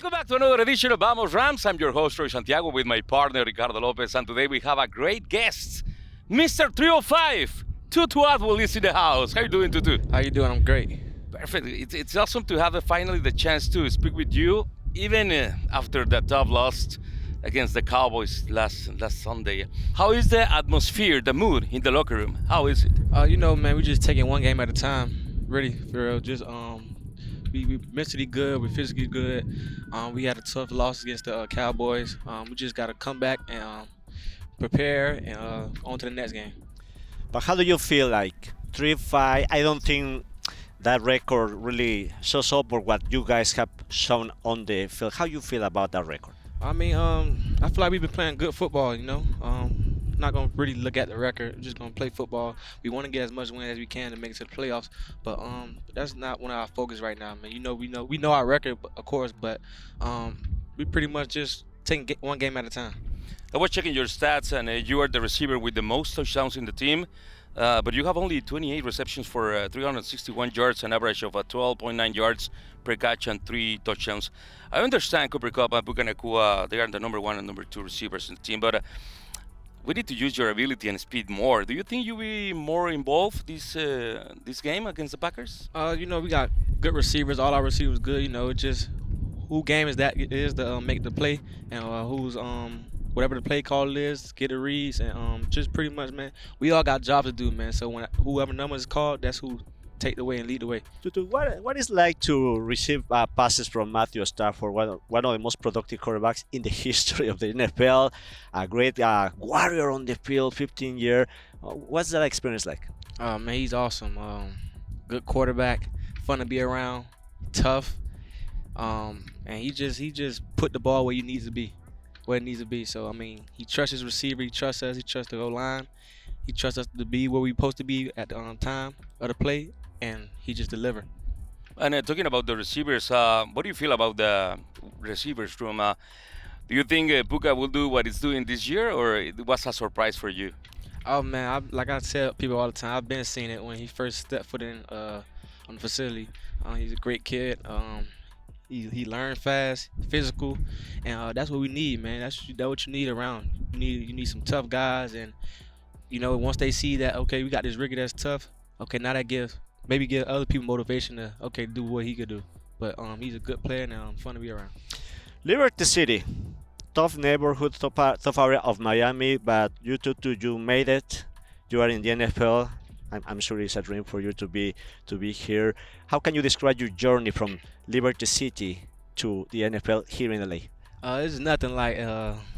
Welcome back to another edition of Vamos Rams. I'm your host, Troy Santiago, with my partner, Ricardo Lopez. And today we have a great guest, Mr. 305. Tutu Atwell is in the house. How you doing, Tutu? How you doing? I'm great. Perfect. It's awesome to have finally the chance to speak with you, even after that tough loss against the Cowboys last Sunday. How is the atmosphere, the mood in the locker room? How is it? Man, we just taking one game at a time. Really, for real. Just we mentally good, we physically good. We had a tough loss against the Cowboys. We just got to come back and prepare and on to the next game. But how do you feel like 3-5? I don't think that record really shows up for what you guys have shown on the field. How you feel about that record? I mean, I feel like we've been playing good football. Not gonna really look at the record. We're just gonna play football. We want to get as much win as we can to make it to the playoffs. But that's not one of our focus right now, man. We know our record, of course, but we pretty much just taking one game at a time. I was checking your stats, and you are the receiver with the most touchdowns in the team. But you have only 28 receptions for 361 yards, an average of 12.9 yards per catch, and 3 touchdowns. I understand Cooper Kupp and Puka Nacua, they are the number 1 and number 2 receivers in the team, but we need to use your ability and speed more. Do you think you'll be more involved this game against the Packers? We got good receivers. All our receivers good. It's just who game is that is to make the play, and who's whatever the play call is, get the reads, and just pretty much, man, we all got jobs to do, man. So when whoever number is called, that's who take the way and lead the way. Tutu, what is like to receive passes from Matthew Stafford, one of the most productive quarterbacks in the history of the NFL, a great warrior on the field, 15 year. What's that experience like? Man, he's awesome. Good quarterback, fun to be around, tough, and he just put the ball where he needs to be. Where it needs to be. So, I mean, he trusts his receiver, he trusts us, he trusts the goal line, he trusts us to be where we're supposed to be at the time of the play, and he just delivered. And talking about the receivers, what do you feel about the receivers room? Do you think Puka will do what he's doing this year, or it was a surprise for you? Oh, man, like I tell people all the time, I've been seeing it when he first stepped foot in on the facility. He's a great kid. He learned fast, physical, and that's what we need, man. That's what you need around. You need some tough guys, and once they see that, okay, we got this Ricky that's tough. Okay, now that give other people motivation to do what he could do. But he's a good player and fun to be around. Liberty City, tough neighborhood, tough area of Miami, but you made it. You are in the NFL. I'm sure it's a dream for you to be here. How can you describe your journey from Liberty City to the NFL here in LA? It's nothing like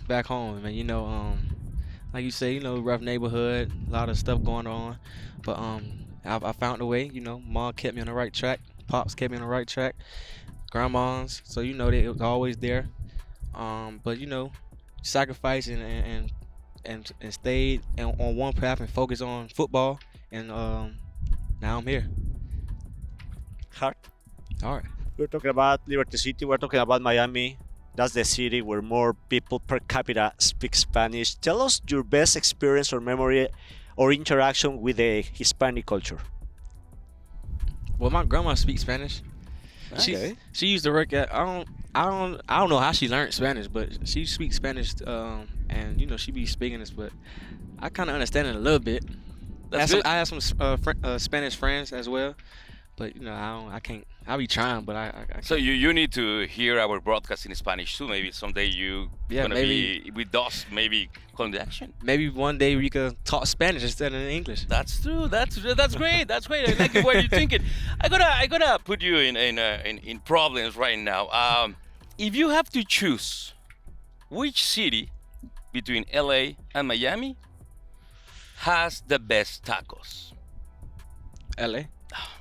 back home, man. Like you say, rough neighborhood, a lot of stuff going on. But I found a way. Mom kept me on the right track. Pops kept me on the right track. Grandmas, so they was always there. But sacrifice and stayed on one path and focus on football. And now I'm here. Hard. All right. We're talking about Liberty City. We're talking about Miami. That's the city where more people per capita speak Spanish. Tell us your best experience or memory or interaction with the Hispanic culture. Well, my grandma speaks Spanish. Okay. She used to work at I don't know how she learned Spanish, but she speaks Spanish and she be speaking this, but I kind of understand it a little bit. I have some Spanish friends as well, but I can't. I'll be trying, but I can't. So you need to hear our broadcast in Spanish too. Maybe someday you gonna be with us. Maybe calling the action. Maybe one day we could talk Spanish instead of English. That's true. That's great. That's great. I like the way you're thinking. I gotta put you in problems right now. If you have to choose which city between LA and Miami has the best tacos? LA.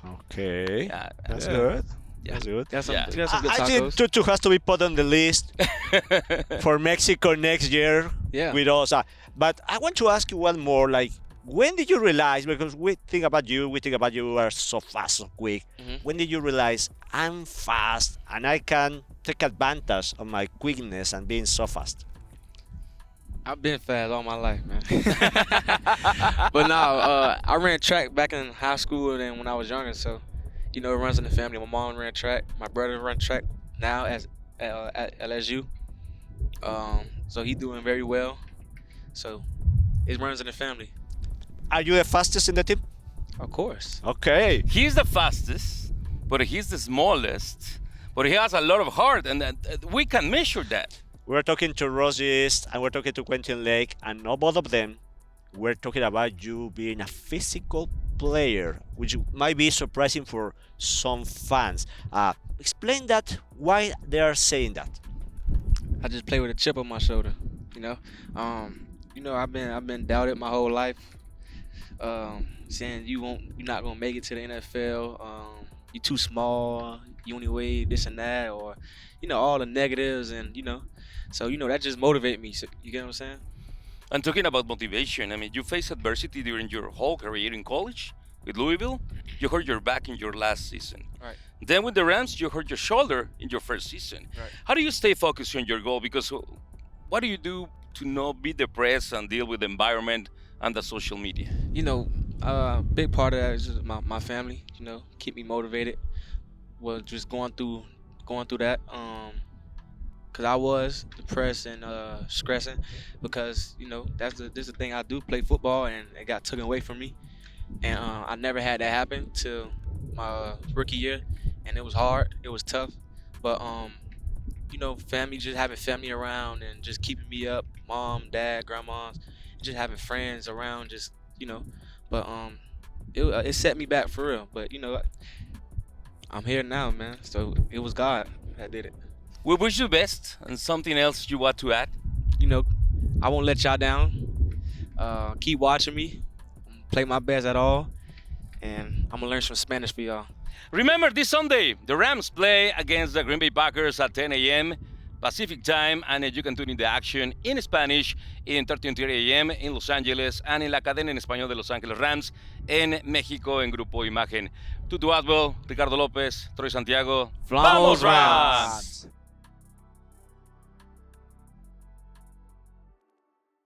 Okay. Yeah, That's good. Yeah. That's good. Got some good I tacos. think Tutu has to be put on the list for Mexico next year with us. But I want to ask you one more. Like, when did you realize, because we think about you are so fast, so quick. Mm-hmm. When did you realize I'm fast and I can take advantage of my quickness and being so fast? I've been fast all my life, man. But I ran track back in high school and when I was younger, so it runs in the family. My mom ran track, my brother run track now as at LSU. So he's doing very well. So it runs in the family. Are you the fastest in the team? Of course. Okay. He's the fastest, but he's the smallest. But he has a lot of heart, and we can measure that. We're talking to Rosist and we're talking to Quentin Lake, and no both of them we're talking about you being a physical player, which might be surprising for some fans. Explain that, why they are saying that. I just play with a chip on my shoulder. I've been doubted my whole life. Saying you're not gonna make it to the NFL. You're too small. You only weigh this and that, or all the negatives, and so that just motivate me. So, you get what I'm saying? And talking about motivation, I mean, you faced adversity during your whole career in college with Louisville. You hurt your back in your last season. Right. Then with the Rams, you hurt your shoulder in your first season. Right. How do you stay focused on your goal? Because what do you do to not be depressed and deal with the environment and the social media? Big part of that is just my family. Keep me motivated. Well, just going through that. Cause I was depressed and stressing, because this is the thing I do, play football, and it got taken away from me, and I never had that happen till my rookie year, and it was hard, it was tough, but family, just having family around and just keeping me up, mom, dad, grandmas, just having friends around, but it set me back for real, but I'm here now, man, so it was God that did it. We wish you the best, and something else you want to add? I won't let y'all down. Keep watching me. Play my best at all. And I'm going to learn some Spanish for y'all. Remember, this Sunday, the Rams play against the Green Bay Packers at 10 a.m. Pacific time, and you can tune in the action in Spanish in 13:30 a.m. in Los Angeles, and in la cadena en español de Los Ángeles Rams en México en Grupo Imagen. Tutu Atwell, Ricardo Lopez, Troy Santiago. Vamos, Rams!